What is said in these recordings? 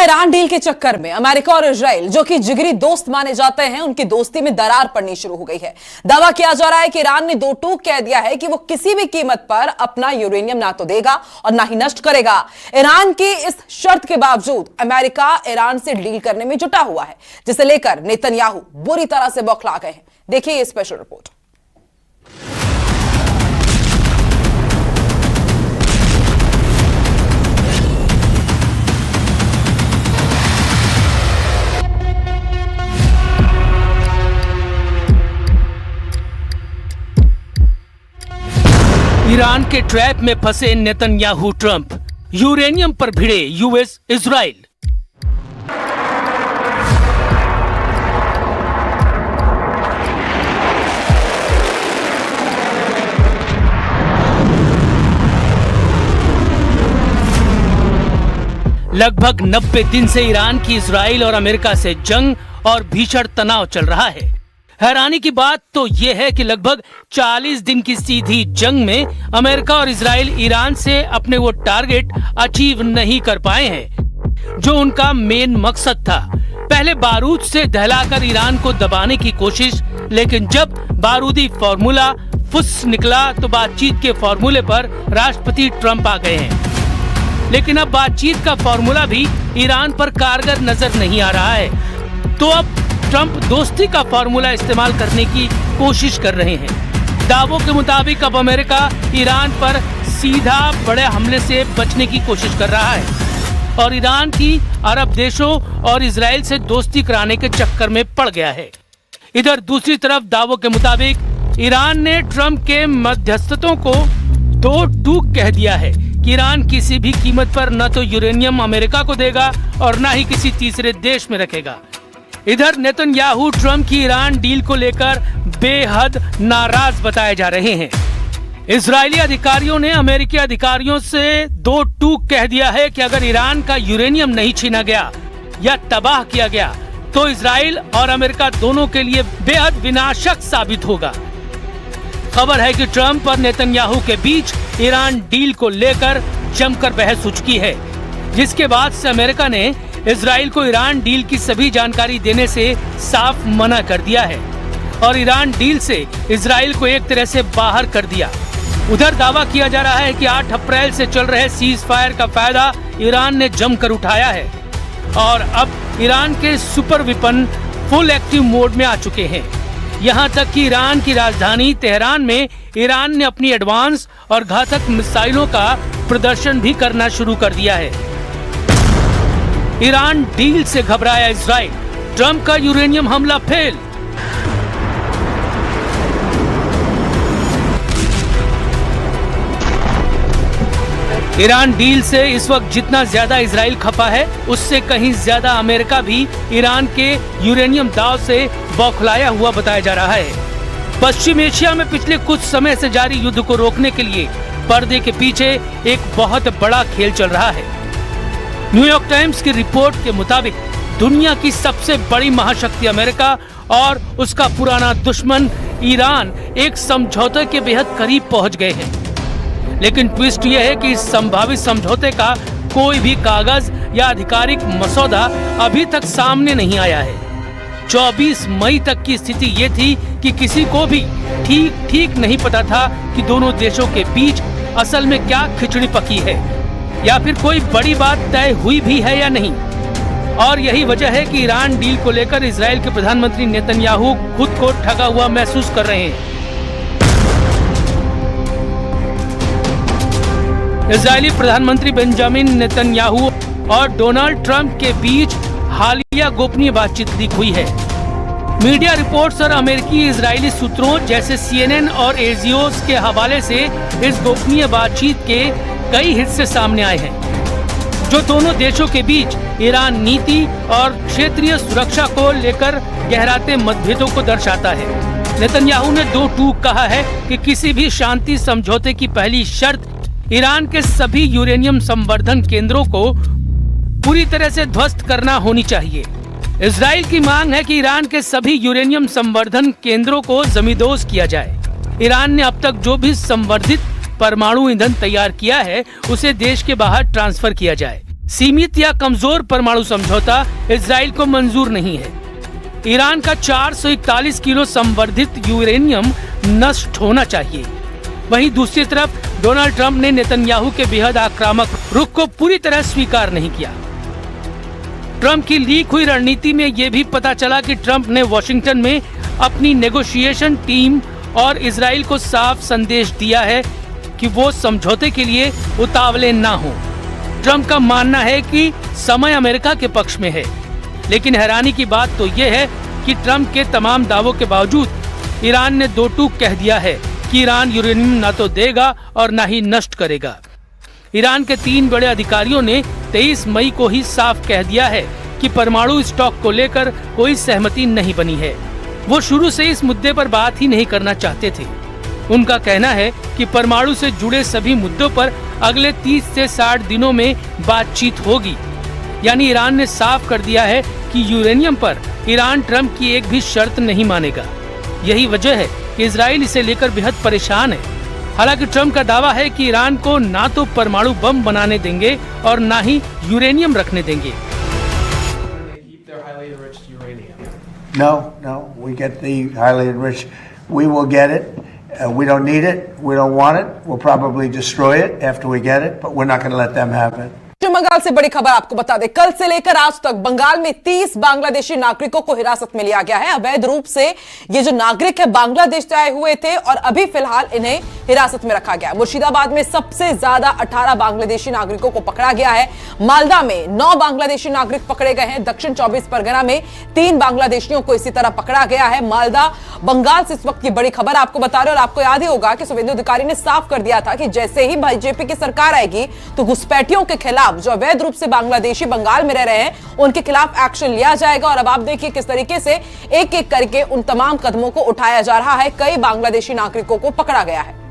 Iran deal के चक्कर में अमेरिका और इजराइल, जो कि जिगरी दोस्त माने जाते हैं, उनकी दोस्ती में दरार पड़नी शुरू हो गई है। दावा किया जा रहा है कि ईरान ने दो टूक कह दिया है कि वो किसी भी कीमत पर अपना यूरेनियम ना तो देगा और ना ही नष्ट करेगा। ईरान की इस शर्त के बावजूद अमेरिका ईरान से डील करने में जुटा हुआ है, जिसे लेकर नेतन्याहू बुरी तरह से बौखला गए हैं। देखिए ये स्पेशल रिपोर्ट। ईरान के ट्रैप में फंसे नेतन्याहू ट्रंप, यूरेनियम पर भिड़े यूएस इजराइल। लगभग 90 दिन से ईरान की इजराइल और अमेरिका से जंग और भीषण तनाव चल रहा है। हैरानी की बात तो यह है कि लगभग 40 दिन की सीधी जंग में अमेरिका और इजराइल ईरान से अपने वो टारगेट अचीव नहीं कर पाए हैं जो उनका मेन मकसद था। पहले बारूद से दहलाकर ईरान को दबाने की कोशिश, लेकिन जब बारूदी फॉर्मूला फुस निकला तो बातचीत के फॉर्मूले पर राष्ट्रपति ट्रंप आ गए हैं। लेकिन अब बातचीत का फॉर्मूला भी ईरान पर कारगर नजर नहीं आ रहा है, तो अब ट्रंप दोस्ती का फॉर्मूला इस्तेमाल करने की कोशिश कर रहे हैं। दावों के मुताबिक अब अमेरिका ईरान पर सीधा बड़े हमले से बचने की कोशिश कर रहा है और ईरान की अरब देशों और इजराइल से दोस्ती कराने के चक्कर में पड़ गया है। इधर दूसरी तरफ दावों के मुताबिक ईरान ने ट्रंप के मध्यस्थतों को दो टूक कह दिया है कि ईरान किसी भी कीमत पर न तो यूरेनियम अमेरिका को देगा और न ही किसी तीसरे देश में रखेगा। इधर नेतन्याहू ट्रंप की ईरान डील को लेकर बेहद नाराज बताए जा रहे हैं। इजरायली अधिकारियों ने अमेरिकी अधिकारियों से दो टूक कह दिया है कि अगर ईरान का यूरेनियम नहीं छीना गया या तबाह किया गया तो इजराइल और अमेरिका दोनों के लिए बेहद विनाशक साबित होगा। खबर है कि ट्रंप और नेतन्याहू के बीच ईरान डील को लेकर जमकर बहस हो चुकी है, जिसके बाद से अमेरिका ने इजराइल को ईरान डील की सभी जानकारी देने से साफ मना कर दिया है और ईरान डील से इजराइल को एक तरह से बाहर कर दिया। उधर दावा किया जा रहा है कि 8 अप्रैल से चल रहे सीज फायर का फायदा ईरान ने जमकर उठाया है और अब ईरान के super weapon full active mode में आ चुके हैं। यहाँ तक कि ईरान की राजधानी तेहरान में ईरान ने अपनी एडवांस और घातक मिसाइलों का प्रदर्शन भी करना शुरू कर दिया है। ईरान डील से घबराया इजराइल, ट्रंप का यूरेनियम हमला फेल। ईरान डील से इस वक्त जितना ज्यादा इजराइल खफा है, उससे कहीं ज्यादा अमेरिका भी ईरान के यूरेनियम दाव से बौखलाया हुआ बताया जा रहा है। पश्चिम एशिया में पिछले कुछ समय से जारी युद्ध को रोकने के लिए पर्दे के पीछे एक बहुत बड़ा खेल चल रहा है। न्यूयॉर्क टाइम्स की रिपोर्ट के मुताबिक दुनिया की सबसे बड़ी महाशक्ति अमेरिका और उसका पुराना दुश्मन ईरान एक समझौते के बेहद करीब पहुंच गए हैं। लेकिन ट्विस्ट यह है कि इस संभावित समझौते का कोई भी कागज या आधिकारिक मसौदा अभी तक सामने नहीं आया है। 24 मई तक की स्थिति ये थी कि किसी को भी ठीक नहीं पता था कि दोनों देशों के बीच असल में क्या खिचड़ी पकी है या फिर कोई बड़ी बात तय हुई भी है या नहीं। और यही वजह है कि ईरान डील को लेकर इजराइल के प्रधानमंत्री नेतन्याहू खुद को ठगा हुआ महसूस कर रहे हैं। इजरायली प्रधानमंत्री बेंजामिन नेतन्याहू और डोनाल्ड ट्रंप के बीच हालिया गोपनीय बातचीत लीक हुई है। मीडिया रिपोर्ट्स और अमेरिकी इजरायली सूत्रों जैसे CNN और एजियोस के हवाले से इस गोपनीय बातचीत के कई हिस्से सामने आए हैं, जो दोनों देशों के बीच ईरान नीति और क्षेत्रीय सुरक्षा को लेकर गहराते मतभेदों को दर्शाता है। नेतन्याहू ने दो टूक कहा है कि किसी भी शांति समझौते की पहली शर्त ईरान के सभी यूरेनियम संवर्धन केंद्रों को पूरी तरह से ध्वस्त करना होनी चाहिए। इजराइल की मांग है कि ईरान के सभी यूरेनियम संवर्धन केंद्रों को जमींदोज किया जाए। ईरान ने अब तक जो भी संवर्धित परमाणु ईंधन तैयार किया है उसे देश के बाहर ट्रांसफर किया जाए। सीमित या कमजोर परमाणु समझौता इजराइल को मंजूर नहीं है। ईरान का 441 किलो संवर्धित यूरेनियम नष्ट होना चाहिए। वहीं दूसरी तरफ डोनाल्ड ट्रंप ने नेतन्याहू के बेहद आक्रामक रुख को पूरी तरह स्वीकार नहीं किया। ट्रंप की लीक हुई रणनीति में ये भी पता चला कि ट्रंप ने वॉशिंगटन में अपनी नेगोशिएशन टीम और इजराइल को साफ संदेश दिया है कि वो समझौते के लिए उतावले ना हो। ट्रंप का मानना है कि समय अमेरिका के पक्ष में है, लेकिन हैरानी की बात तो ये है कि ट्रंप के तमाम दावों के बावजूद ईरान ने दो टूक कह दिया है कि ईरान यूरेनियम ना तो देगा और ना ही नष्ट करेगा। ईरान के 3 बड़े अधिकारियों ने 23 मई को ही साफ कह दिया है कि परमाणु स्टॉक को लेकर कोई सहमति नहीं बनी है। वो शुरू से इस मुद्दे पर बात ही नहीं करना चाहते थे। उनका कहना है कि परमाणु से जुड़े सभी मुद्दों पर अगले 30 से 60 दिनों में बातचीत होगी। यानी ईरान ने साफ कर दिया है कि यूरेनियम पर ईरान ट्रंप की एक भी शर्त नहीं मानेगा। यही वजह है कि इजराइल इसे लेकर बेहद परेशान है। हालांकि ट्रंप का दावा है कि ईरान को ना तो परमाणु बम बनाने देंगे और ना ही यूरेनियम रखने देंगे। No, we get the highly enriched. We will get it. We don't need it. We don't want it. We'll probably destroy it after we get it, but we're not going to let them have it. पश्चिम बंगाल से बड़ी खबर आपको बता दें, कल से लेकर आज तक बंगाल में 30 बांग्लादेशी नागरिकों को हिरासत में लिया गया है। अवैध रूप से ये जो नागरिक है बांग्लादेश से आए हुए थे और अभी फिलहाल इन्हें हिरासत में रखा गया। मुर्शिदाबाद में सबसे ज्यादा 18 बांग्लादेशी नागरिकों को पकड़ा गया है। मालदा में 9 बांग्लादेशी नागरिक पकड़े गए हैं। दक्षिण 24 परगना में 3 बांग्लादेशियों को इसी तरह पकड़ा गया है। मालदा बंगाल से इस वक्त की बड़ी खबर आपको बता रहे हैं। और आपको याद ही होगा कि शुभेंदु अधिकारी ने साफ कर दिया था कि जैसे ही बीजेपी की सरकार आएगी तो घुसपैठियों के खिलाफ जो अवैध रूप से बांग्लादेशी बंगाल में रह रहे हैं उनके खिलाफ एक्शन लिया जाएगा। और अब आप देखिए किस तरीके से एक एक करके उन तमाम कदमों को उठाया जा रहा है। कई बांग्लादेशी नागरिकों को पकड़ा गया है।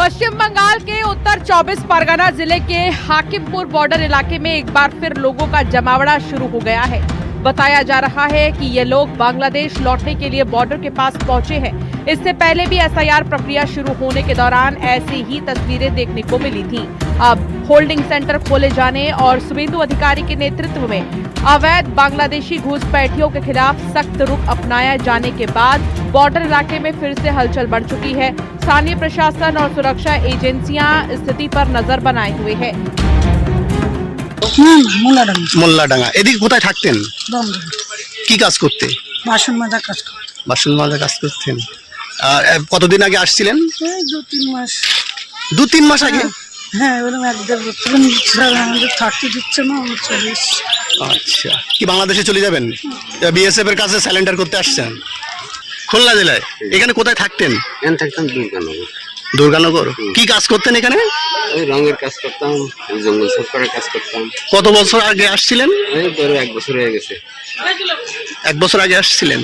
पश्चिम बंगाल के उत्तर 24 परगना जिले के हाकिमपुर बॉर्डर इलाके में एक बार फिर लोगों का जमावड़ा शुरू हो गया है। बताया जा रहा है कि ये लोग बांग्लादेश लौटने के लिए बॉर्डर के पास पहुंचे हैं। इससे पहले भी एसआईआर प्रक्रिया शुरू होने के दौरान ऐसी ही तस्वीरें देखने को मिली थी। अब होल्डिंग सेंटर खोले जाने और शुभेंदु अधिकारी के नेतृत्व में अवैध बांग्लादेशी घुसपैठियों के खिलाफ सख्त रुख अपनाया जाने के बाद बॉर्डर इलाके में फिर से हलचल बढ़ चुकी है। स्थानीय प्रशासन और सुरक्षा एजेंसियां स्थिति पर नजर बनाए हुए हैं। মোল্লাডাঙ্গা এদিকে কোথায় থাকতেন? কি কাজ করতে? বাসন মাজা কাজ করে। বাসন মাজা কাজ করতেন। কতদিন আগে আসছিলেন? এই 2-3 মাস। 2-3 মাস আগে? হ্যাঁ, এরকম 1-1.5 বছর আমাদের থাকতে দিচ্ছে না, আমরা চলে এসেছি। আচ্ছা, কি বাংলাদেশে চলে যাবেন? বিএসএফ এর কাছে স্যালেন্ডার করতে আসছেন? খুলনা জেলায়। এখানে কোথায় থাকতেন? এখানে থাকতাম দুর্গানগর। দুর্গানগর। কি কাজ করতেন এখানে? ওই রঙের কাজ করতাম, ওই জঙ্গল সাফ করার কাজ করতাম। কত বছর আগে আসছিলেন? এই ধরো 1 বছর হয়ে গেছে। 1 বছর আগে আসছিলেন।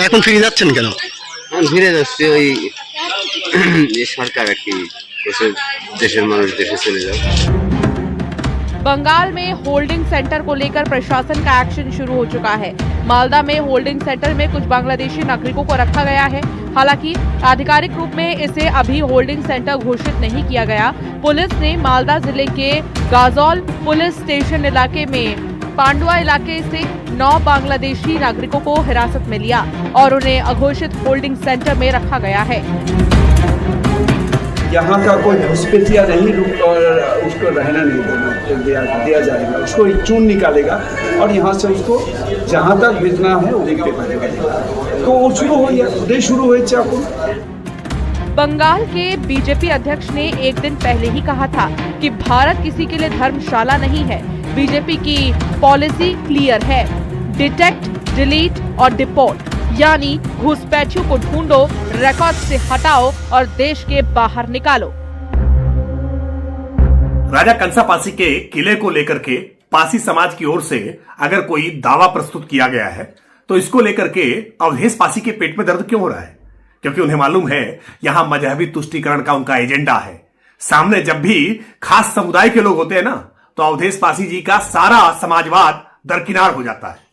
এখন ফিরে যাচ্ছেন কেন? আমি ফিরে যাচ্ছি, ওই যে সরকার আর কি देशर মানুষ দেশে চলে যাও। बंगाल में होल्डिंग सेंटर को लेकर प्रशासन का एक्शन शुरू हो चुका है। मालदा में होल्डिंग सेंटर में कुछ बांग्लादेशी नागरिकों को रखा गया है। हालांकि आधिकारिक रूप में इसे अभी होल्डिंग सेंटर घोषित नहीं किया गया। पुलिस ने मालदा जिले के गाजौल पुलिस स्टेशन इलाके में पांडुआ इलाके से 9 बांग्लादेशी नागरिकों को हिरासत में लिया और उन्हें अघोषित होल्डिंग सेंटर में रखा गया है। यहाँ का कोई घुसपैठिया नहीं और उसको रहना नहीं दिया जाएगा। उसको चून निकालेगा और यहाँ से उसको जहाँ तक भेजना है वहीं पे भेजेगा। तो वो शुरू हो गया, उदय शुरू हुए चाकू। बंगाल के बीजेपी अध्यक्ष ने एक दिन पहले ही कहा था कि भारत किसी के लिए धर्मशाला नहीं है। बीजेपी की पॉलिसी क्लियर है, डिटेक्ट, डिलीट और डिपोर्ट, यानी घुसपैठियों को ढूंढो, रिकॉर्ड से हटाओ और देश के बाहर निकालो। राजा कंसा पासी के किले को लेकर के पासी समाज की ओर से अगर कोई दावा प्रस्तुत किया गया है तो इसको लेकर के अवधेश पासी के पेट में दर्द क्यों हो रहा है? क्योंकि उन्हें मालूम है यहां मजहबी तुष्टीकरण का उनका एजेंडा है। सामने जब भी खास समुदाय के लोग होते हैं ना तो अवधेश पासी जी का सारा समाजवाद दरकिनार हो जाता है।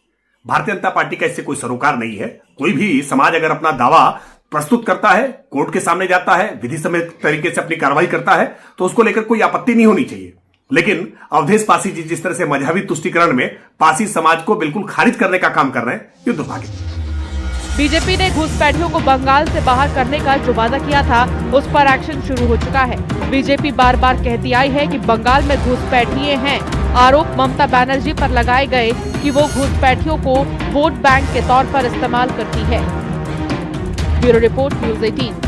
भारतीय जनता पार्टी का इससे कोई सरोकार नहीं है। कोई भी समाज अगर अपना दावा प्रस्तुत करता है, कोर्ट के सामने जाता है, विधि सम्मत तरीके से अपनी कार्रवाई करता है, तो उसको लेकर कोई आपत्ति नहीं होनी चाहिए। लेकिन अवधेश पासी जी जिस तरह से मजहबी तुष्टीकरण में पासी समाज को बिल्कुल खारिज करने का काम कर रहे हैं, ये दुर्भाग्य। बीजेपी ने घुसपैठियों को बंगाल से बाहर करने का जो वादा किया था, उस पर एक्शन शुरू हो चुका है। बीजेपी बार बार कहती आई है कि बंगाल में घुसपैठिए हैं। आरोप ममता बनर्जी पर लगाए गए कि वो घुसपैठियों को वोट बैंक के तौर पर इस्तेमाल करती है। Bureau report, news 18।